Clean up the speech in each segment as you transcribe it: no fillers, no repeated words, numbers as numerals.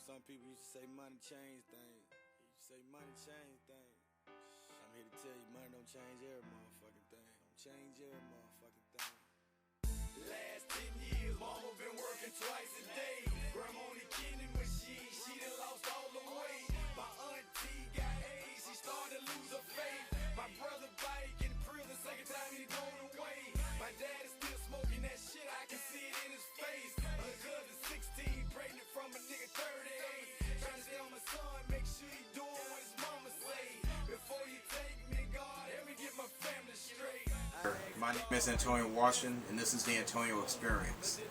Some people used to say money change things. You say money change things. I'm here to tell you, money don't change every motherfucking thing. Don't change every motherfucking thing. Last 10 years, mama been working twice a day. Grandma on the kidney machine, she done lost all the weight. My auntie got AIDS, she started to lose her faith. My brother bike in prison, second time he thrown away. My dad is still smoking that shit, I can see it in his face. Her cousin 16, pregnant from a nigga 38. Trying to stay on my son, make sure he doing what his mama say. Before you take me, God, help me get my family straight. My name is Antonio Washington, and this is the Antonio Experience.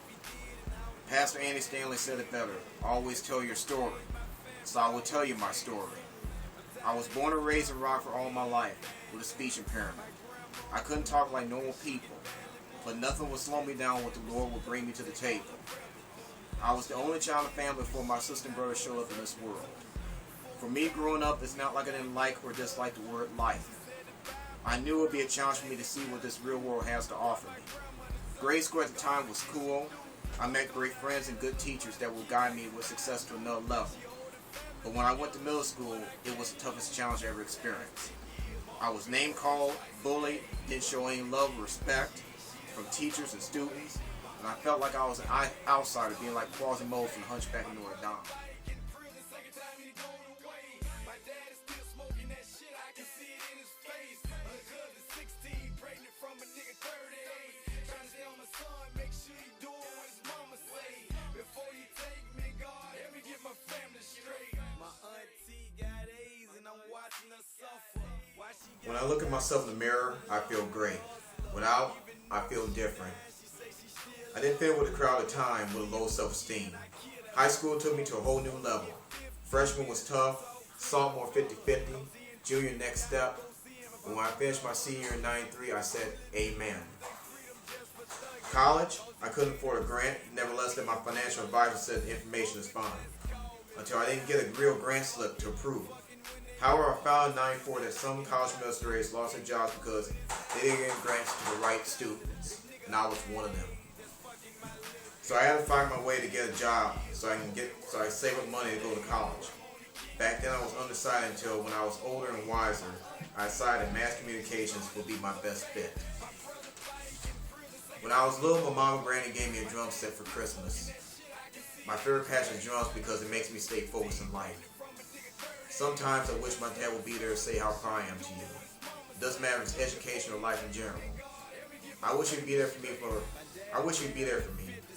Pastor Andy Stanley said it better: always tell your story. So I will tell you my story. I was born and raised in Rockford all my life with a speech impairment. I couldn't talk like normal people, but nothing would slow me down what the Lord would bring me to the table. I was the only child in the family before my sister and brother showed up in this world. For me, growing up, it's not like I didn't like or dislike the word life. I knew it would be a challenge for me to see what this real world has to offer me. Grade school at the time was cool. I met great friends and good teachers that would guide me with success to another level. But when I went to middle school, it was the toughest challenge I ever experienced. I was name-called, bullied, didn't show any love or respect from teachers and students, and I felt like I was an outsider, being like Quasimodo from The Hunchback of Notre Dame. When I look at myself in the mirror, I feel great. Without, I feel different. I didn't fit with the crowd at the time with a low self-esteem. High school took me to a whole new level. Freshman was tough, sophomore 50-50, junior next step. And when I finished my senior year in 93, I said, amen. College, I couldn't afford a grant, nevertheless that my financial advisor said the information is fine, until I didn't get a real grant slip to approve. However, I found in 94 that some college administrators lost their jobs because they didn't get grants to the right students, and I was one of them. So I had to find my way to get a job so I save up money to go to college. Back then I was undecided until when I was older and wiser, I decided mass communications would be my best fit. When I was little, my mom and granny gave me a drum set for Christmas. My favorite passion is drums because it makes me stay focused in life. Sometimes I wish my dad would be there to say how proud I am to you. It doesn't matter if it's education or life in general. I wish he'd be there for me,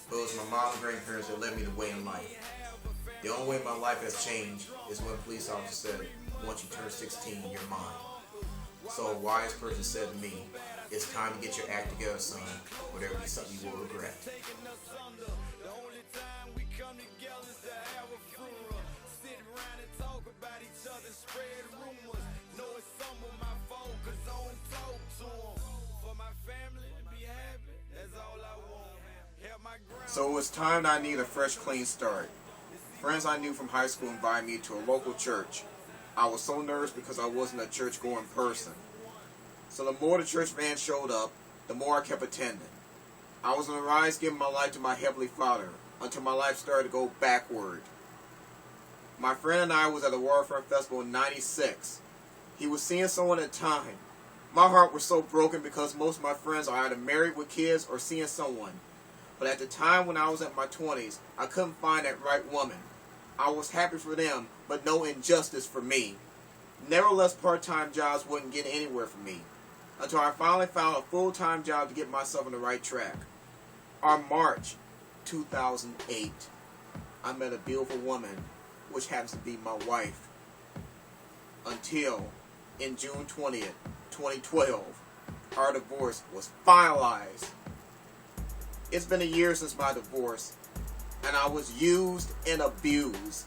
but it was my mom and grandparents that led me the way in life. The only way my life has changed is when a police officer said, once you turn 16, you're mine. So a wise person said to me, it's time to get your act together, son, or there will be something you will regret. So it was time that I needed a fresh, clean start. Friends I knew from high school invited me to a local church. I was so nervous because I wasn't a church-going person. So the more the church van showed up, the more I kept attending. I was on the rise giving my life to my Heavenly Father until my life started to go backward. My friend and I was at the Waterfront Festival in '96. He was seeing someone at the time. My heart was so broken because most of my friends are either married with kids or seeing someone. But at the time when I was in my 20s, I couldn't find that right woman. I was happy for them, but no injustice for me. Nevertheless, part-time jobs wouldn't get anywhere for me, until I finally found a full-time job to get myself on the right track. On March 2008, I met a beautiful woman, which happens to be my wife. Until, in June 20th, 2012, our divorce was finalized. It's been a year since my divorce, and I was used and abused,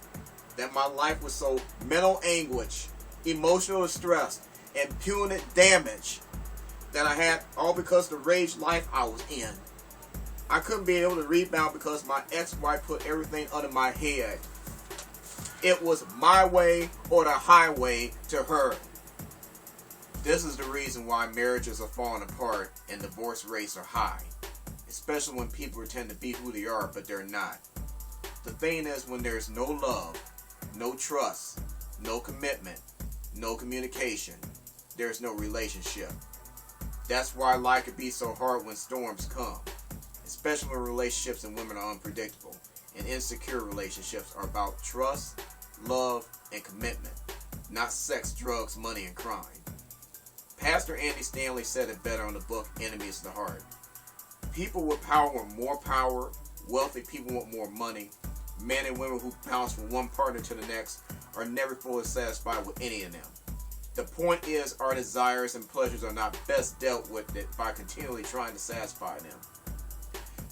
that my life was so mental anguish, emotional distress, and punitive damage that I had, all because of the rage life I was in. I couldn't be able to rebound because my ex-wife put everything under my head. It was my way or the highway to her. This is the reason why marriages are falling apart and divorce rates are high. Especially when people pretend to be who they are, but they're not. The thing is, when there's no love, no trust, no commitment, no communication, there's no relationship. That's why life can be so hard when storms come, especially when relationships and women are unpredictable, and insecure relationships are about trust, love, and commitment, not sex, drugs, money, and crime. Pastor Andy Stanley said it better on the book Enemies of the Heart. People with power want more power, wealthy people want more money, men and women who bounce from one partner to the next are never fully satisfied with any of them. The point is, our desires and pleasures are not best dealt with by continually trying to satisfy them.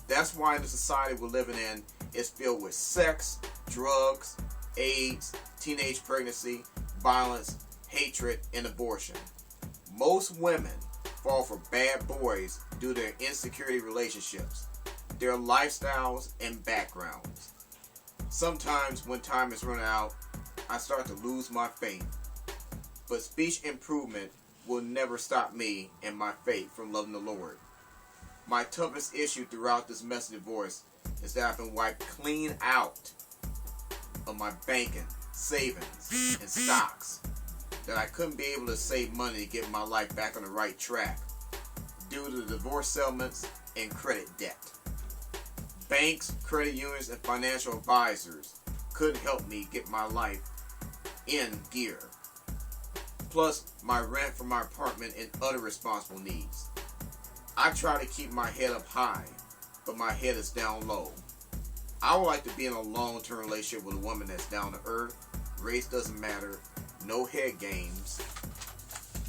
That's why the society we're living in is filled with sex, drugs, AIDS, teenage pregnancy, violence, hatred, and abortion. Most women fall for bad boys due to their insecurity relationships, their lifestyles, and backgrounds. Sometimes when time is running out, I start to lose my faith. But speech improvement will never stop me and my faith from loving the Lord. My toughest issue throughout this message of voice is that I've been wiped clean out of my banking, savings, and stocks. That I couldn't be able to save money to get my life back on the right track due to divorce settlements and credit debt. Banks, credit unions, and financial advisors couldn't help me get my life in gear. Plus my rent for my apartment and other responsible needs. I try to keep my head up high, but my head is down low. I would like to be in a long-term relationship with a woman that's down to earth, race doesn't matter, no head games,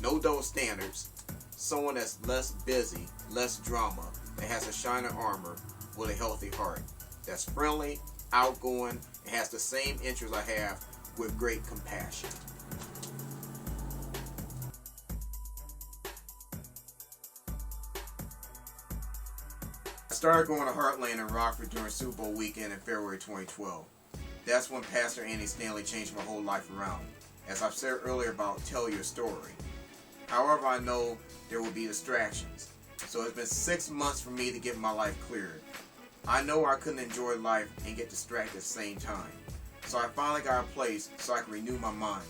no double standards, someone that's less busy, less drama, that has a shining armor with a healthy heart, that's friendly, outgoing, and has the same interests I have with great compassion. I started going to Heartland in Rockford during Super Bowl weekend in February 2012. That's when Pastor Andy Stanley changed my whole life around. As I've said earlier about tell your story. However, I know there will be distractions. So it's been 6 months for me to get my life cleared. I know I couldn't enjoy life and get distracted at the same time. So I finally got a place so I can renew my mind,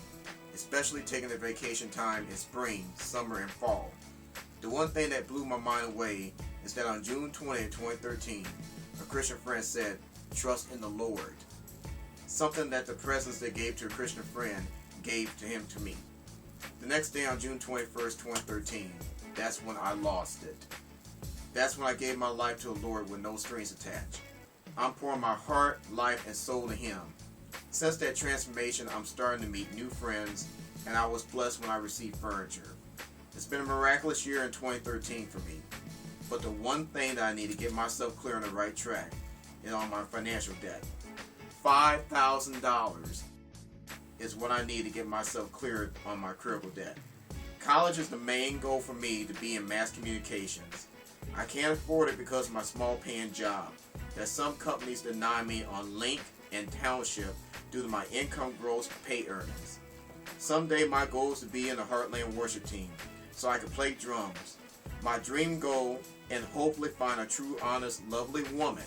especially taking the vacation time in spring, summer, and fall. The one thing that blew my mind away is that on June 20th, 2013, a Christian friend said, "Trust in the Lord." Something that the presence they gave to a Christian friend gave to him to me. The next day on June 21st, 2013, that's when I lost it. That's when I gave my life to the Lord with no strings attached. I'm pouring my heart, life, and soul to Him. Since that transformation, I'm starting to meet new friends, and I was blessed when I received furniture. It's been a miraculous year in 2013 for me. But the one thing that I need to get myself clear on the right track is on my financial debt. $5,000 is what I need to get myself cleared on my critical debt. College is the main goal for me to be in mass communications. I can't afford it because of my small paying job that some companies deny me on Link and Township due to my income gross pay earnings. Someday my goal is to be in the Heartland worship team so I can play drums. My dream goal, and hopefully find a true, honest, lovely woman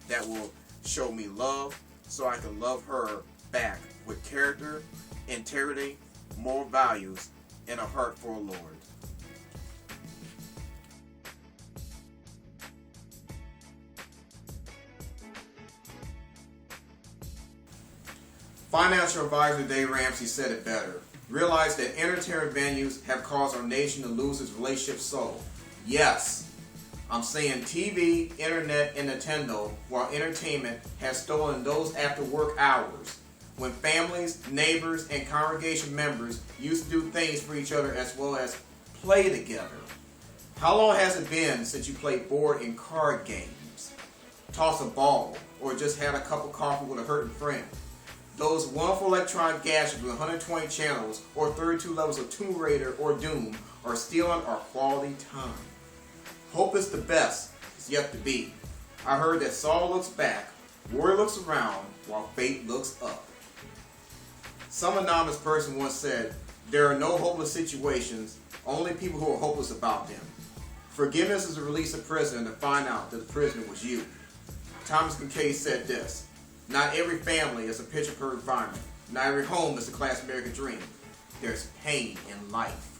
that will show me love so I can love her back with character, integrity, moral values, and a heart for the Lord. Financial advisor Dave Ramsey said it better. Realize that entertainment venues have caused our nation to lose its relationship soul. Yes, I'm saying TV, internet, and Nintendo, while entertainment has stolen those after work hours when families, neighbors, and congregation members used to do things for each other as well as play together. How long has it been since you played board and card games, tossed a ball, or just had a cup of coffee with a hurting friend? Those wonderful electronic gadgets with 120 channels or 32 levels of Tomb Raider or Doom are stealing our quality time. Hope is the best is yet to be. I heard that Saul looks back, Warrior looks around, while fate looks up. Some anonymous person once said, there are no hopeless situations, only people who are hopeless about them. Forgiveness is a release of prisoner to find out that the prisoner was you. Thomas Kincaid said this, Not every family is a picture-perfect environment. Not every home is a classic American dream. There's pain in life.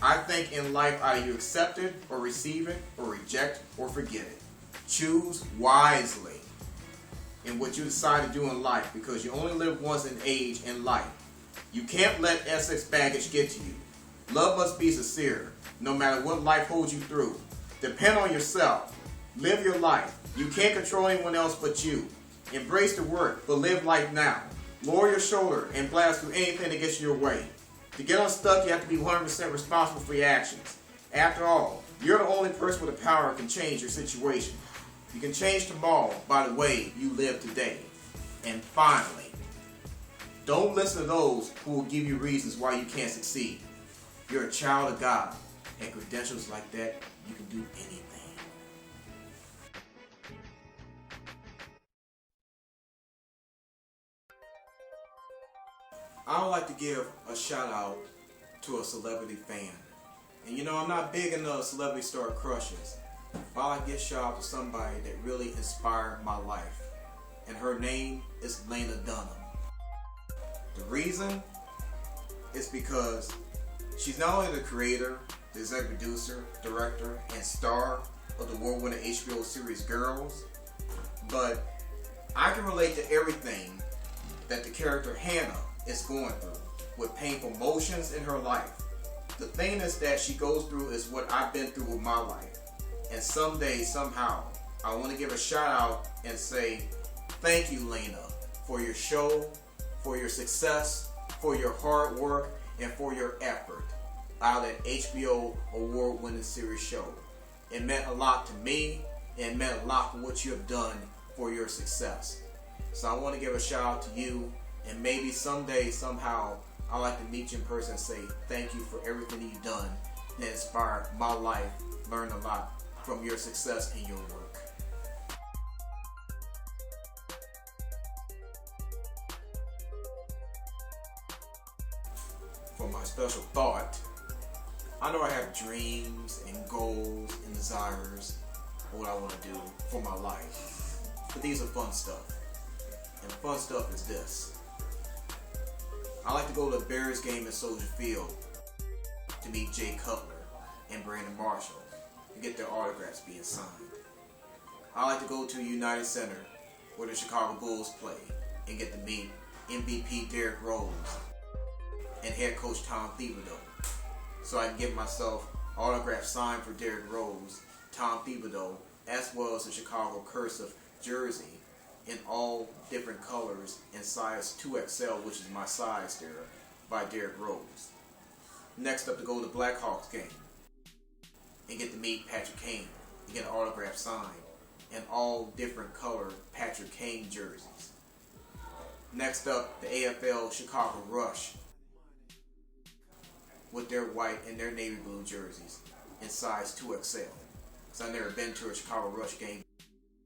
I think in life either you accept it or receive it or reject or forget it. Choose wisely in what you decide to do in life, because you only live once in age in life. You can't let Essex baggage get to you. Love must be sincere, no matter what life holds you through. Depend on yourself. Live your life. You can't control anyone else but you. Embrace the work, but live life now. Lower your shoulder and blast through anything that gets in your way. To get unstuck, you have to be 100% responsible for your actions. After all, you're the only person with the power that can change your situation. You can change tomorrow by the way you live today. And finally, don't listen to those who will give you reasons why you can't succeed. You're a child of God, and credentials like that, you can do anything. I would like to give a shout out to a celebrity fan. And you know, I'm not big into celebrity star crushes, but I like to give a shout out to somebody that really inspired my life. And her name is Lena Dunham. The reason is because she's not only the creator, the executive producer, director, and star of the award-winning HBO series Girls, but I can relate to everything that the character Hannah is going through, with painful emotions in her life. The thing is that she goes through is what I've been through with my life. And someday, somehow, I want to give a shout out and say, thank you, Lena, for your show, for your success, for your hard work, and for your effort out at HBO award-winning series show. It meant a lot to me, and it meant a lot for what you have done for your success. So I want to give a shout out to you, and maybe someday, somehow, I'd like to meet you in person and say thank you for everything you've done that inspired my life, learned a lot from your success and your work. For my special thought, I know I have dreams and goals and desires of what I want to do for my life, but these are fun stuff. And the fun stuff is this. I like to go to a Bears game at Soldier Field to meet Jay Cutler and Brandon Marshall and get their autographs being signed. I like to go to United Center where the Chicago Bulls play and get to meet MVP Derrick Rose and head coach Tom Thibodeau, so I can get myself autograph signed for Derrick Rose, Tom Thibodeau, as well as a Chicago cursive jersey in all different colors and size 2XL, which is my size there, by Derrick Rose. Next up, to go to the Blackhawks game and get to meet Patrick Kane and get an autograph signed in all different color Patrick Kane jerseys. Next up, the AFL Chicago Rush with their white and their navy blue jerseys in size 2XL. Because I've never been to a Chicago Rush game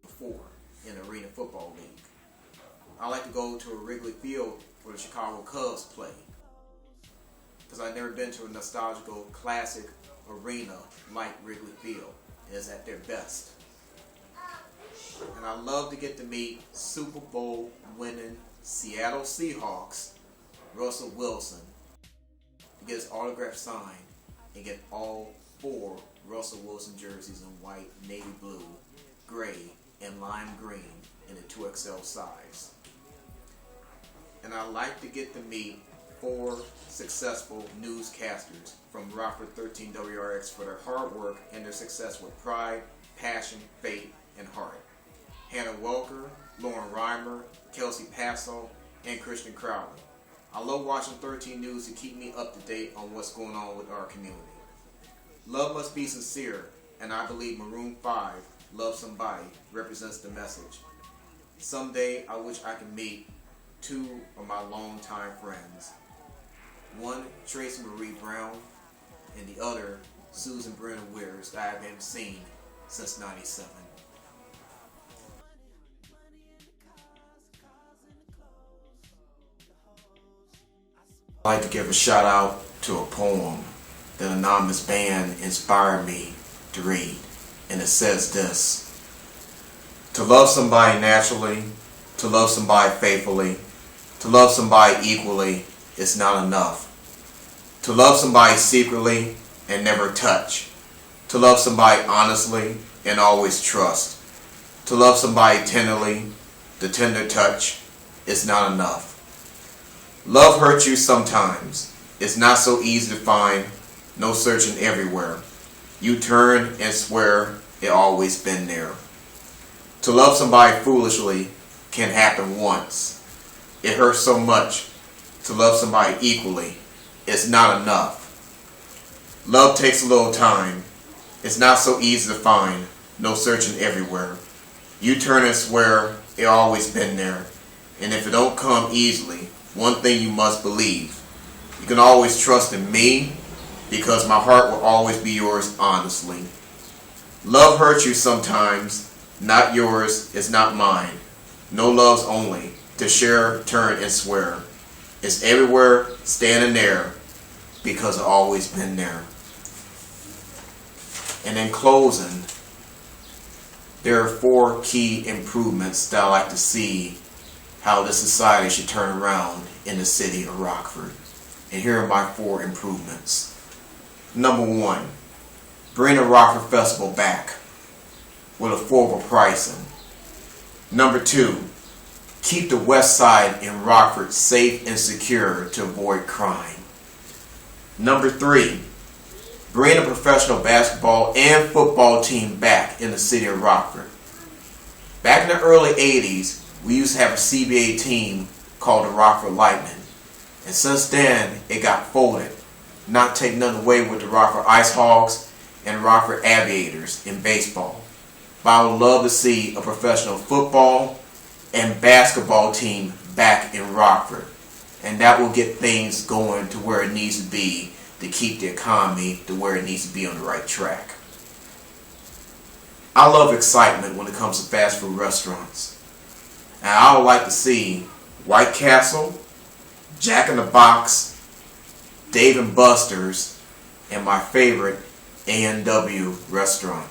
before in the Arena Football League. I like to go to a Wrigley Field where the Chicago Cubs play, because I've never been to a nostalgical classic arena like Wrigley Field. It is at their best. And I love to get to meet Super Bowl winning Seattle Seahawks Russell Wilson, to get his autograph signed and get all 4 Russell Wilson jerseys in white, navy blue, gray, and lime green in a 2XL size. And I like to get to meet 4 successful newscasters from Rockford 13 WRX for their hard work and their success with pride, passion, faith, and heart. Hannah Welker, Lauren Reimer, Kelsey Passo, and Christian Crowley. I love watching 13 News to keep me up to date on what's going on with our community. Love must be sincere, and I believe Maroon 5, Love Somebody, represents the message. Someday I wish I could meet 2 of my longtime friends. One, Tracy Marie Brown, and the other, Susan Brennan Weirs, that I haven't seen since '97. I'd like to give a shout out to a poem that an anonymous band inspired me to read. And it says this: to love somebody naturally to love somebody faithfully, to love somebody equally is not enough. To love somebody secretly and never touch. To love somebody honestly and always trust. To love somebody tenderly, the tender touch, is not enough. Love hurts you sometimes. It's not so easy to find, no searching everywhere. You turn and swear it always been there. To love somebody foolishly can happen once. It hurts so much. To love somebody equally is not enough. Love takes a little time. It's not so easy to find, no searching everywhere. You turn and swear it always been there. And if it don't come easily, one thing you must believe. You can always trust in me, because my heart will always be yours honestly. Love hurts you sometimes. Not yours is not mine. No love's only. To share, turn, and swear. It's everywhere, standing there, because it's always been there. And in closing, there are 4 key improvements that I like to see how this society should turn around in the city of Rockford. And here are my 4 improvements. Number 1, bring the Rockford Festival back with affordable pricing. Number 2, keep the west side in Rockford safe and secure to avoid crime. Number 3, bring a professional basketball and football team back in the city of Rockford. Back in the early 80s, we used to have a CBA team called the Rockford Lightning. And since then, it got folded. Not taking nothing away with the Rockford Ice Hogs and Rockford Aviators in baseball. But I would love to see a professional football and basketball team back in Rockford. And that will get things going to where it needs to be to keep the economy to where it needs to be on the right track. I love excitement when it comes to fast food restaurants. And I would like to see White Castle, Jack in the Box, Dave & Buster's, and my favorite, A&W restaurant.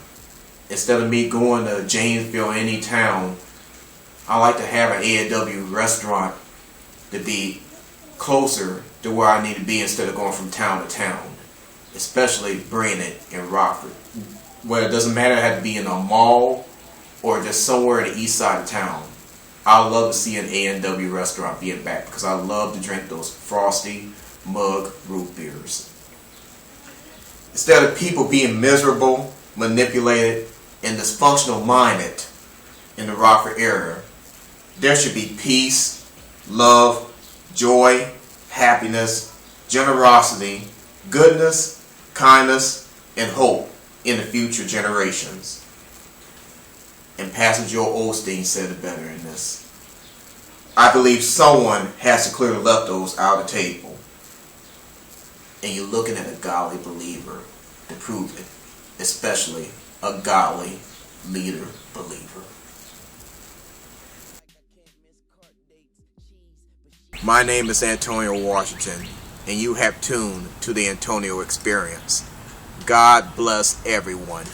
Instead of me going to Janesville or any town, I like to have an A&W restaurant to be closer to where I need to be instead of going from town to town. Especially bringing it in Rockford. Where it doesn't matter if it has to be in a mall or just somewhere in the east side of town. I would love to see an A&W restaurant being back because I love to drink those frosty mug root beers. Instead of people being miserable, manipulated, and dysfunctional minded in the Rockford area, there should be peace, love, joy, happiness, generosity, goodness, kindness, and hope in the future generations. And Pastor Joel Osteen said it better in this. I believe someone has to clear the leftovers out of the table. And you're looking at a godly believer to prove it. Especially a godly leader believer. My name is Antonio Washington, and you have tuned to the Antonio Experience. God bless everyone.